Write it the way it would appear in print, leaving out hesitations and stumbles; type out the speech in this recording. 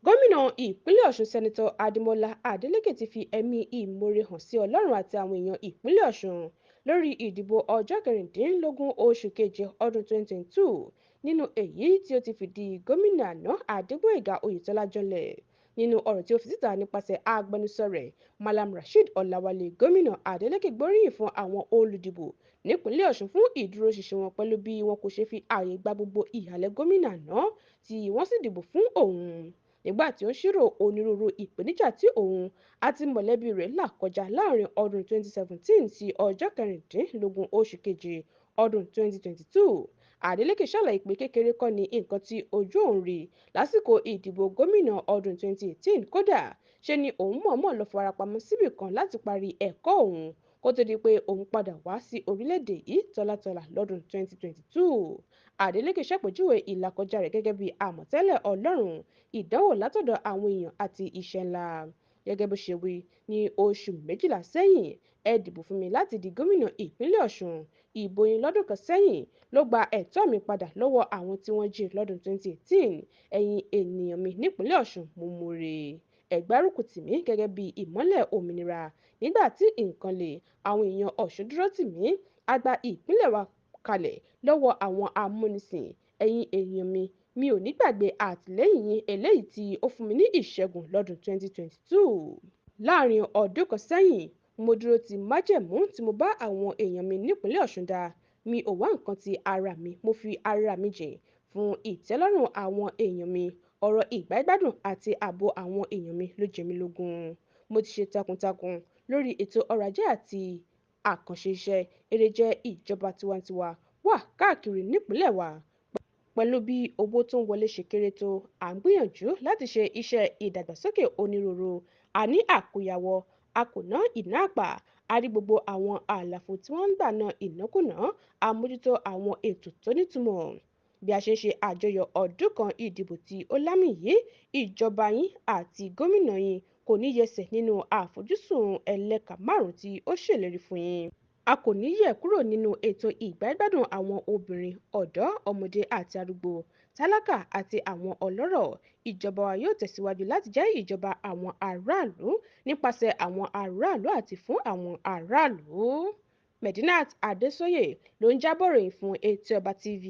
Gómìnà ìpínlẹ̀ Ọ̀ṣun Sẹ́nitọ́ Adémọ́lá Adeleke ti fi ẹ̀mí ìmoore hàn sí Ọlọ́run àti àwọn èèyàn ìpínlẹ̀ Ọ̀ṣun lórí ìdìbò ọjọ́ kẹrìndínlógún oṣù keje ọdún 2022 nínú èyí tí ó ti fìdí gómìnà àná Adégbóyèga Oyètọ́lá janlẹ̀. Nínú ọ̀rọ̀ tí ó fi síta nípasẹ̀ agbẹnusọ rẹ̀ Malam Rasheed Ọláwálé, gómìnà Adeleke gbóríyìn fún àwọn olùdìbò nípínlẹ̀ Ọ̀ṣun fún ìdúróṣinṣin wọn pẹ̀lú bí wọn kò ṣe fi ààyè gba gbogbo ìhàlẹ̀ gómìnà àná tí wọ́n sì dìbò fún òun. Nígbà tí ó ń ṣírò onírúurú ìpèníjà tí òun àti mọ̀lẹ́bí rẹ̀ là kọjá láàrin ọdún 2017 sí ọjọ́ kẹrìndínlógún oṣù keje ọdún 2022, Adeleke ṣàlàyé pé kékeré kọ́ ni nǹkan tí ojú òun rí lásìkò ìdìbò gómìnà ọdún 2018. Kódà ṣe ni òun mọ̀ọ́mọ̀ lọ farapamọ́ síbì kan láti parí ẹ̀kọ́ òun kó tó di pé òun padà wá sí orílẹ̀-èdè yìí tọ́látọ́lá lọ́dún 2022. Adeleke ṣàpèjúwe ìlàkọjá rẹ̀ gẹ́gẹ́ bí àmọ̀tẹ́lẹ̀ Ọlọ́run, ìdánwò látọ̀dọ̀ àwọn èèyàn àti iṣẹ́ ńlá. Gẹ́gẹ́ bó ṣe wí, ní oṣù méjìlá sẹ́yìn, ẹ dìbò fún mi láti di gómìnà ìpínlẹ̀ Ọ̀ṣun. Ìbò yín lọ́dún kan sẹ́yìn ló gba ẹ̀tọ́ mi padà lọ́wọ́ àwọn tí wọ́n jí lọ́dún 2018. Ẹ̀yin ènìyàn mi nípínlẹ̀ Ọ̀ṣun, mo mọ̀ọ́re. Ẹ gbárùkù tì mí gẹ́gẹ́ bí ìmọ́lẹ̀ òmìnira. Nígbà tí nǹkan le, àwọn èèyàn Ọ̀ṣun dúró tì mí. A gba ìpínlẹ̀ wa kalẹ̀ lọ́wọ́ àwọn amúnisìn. Ẹ̀yin èèyàn mi, mi ò ní gbàgbé àtìlẹ́yìn yín eléyìí tí ó fún mi ní ìṣẹ́gun lọ́dún 2022. Láàrin ọdún kan sẹ́yìn, mo dúró ti májẹ̀mú tí mo bá àwọn èèyàn mi nípínlẹ̀ Ọ̀ṣun dá. Mi ò wá nǹkan ti ara mi, mo fi ara mi jìn fún ìtẹ́lọ́rùn àwọn èèyàn mi. Ọ̀rọ̀ ìgbáyégbádùn àti ààbò àwọn èèyàn mi ló jẹ mí lógún. Mo ti ṣe takuntakun lórí ètò ọrọ̀ ajé àti àkànṣe iṣẹ́. Èrè jẹ́ ìjọba tiwantiwa wà káàkiri nípínlẹ̀ wa. Pẹ̀lú bí owó tó ń wọlé ṣe kéré tó, à ń gbìyànjú láti ṣe iṣẹ́ ìdàgbàsókè onírúurú. A ní àkóyawọ́, a kò ná ìná àpà, a rí gbogbo àwọn àlàfo tí wọ́n ń gbà ná ìnákúnàá, a mójútó àwọn ètò tó nítumọ̀. Bí a ṣe ń ṣe àjọyọ̀ ọdún kan ìdìbò tí ó lámì yìí, ìjọba yín àti gómìnà yín kò ní yẹsẹ̀ nínú àfojúsùn ẹlẹ́ka márùn-ún tí ó ṣèlérí fún yín. A kò ní yẹ̀ kúrò nínú ètò ìgbáyégbádùn àwọn obìnrin, ọ̀dọ́, ọmọdé àti arúgbó, tálákà àti àwọn ọlọ́rọ̀. Ìjọba wa yóò tẹ̀síwájú láti jẹ́ ìjọba àwọn aráàlú, nípasẹ̀ àwọn aráàlú àti fún àwọn aráàlú. Medinat Adesoye ló ń jábọ̀ ròyìn fún Etí Ọba TV.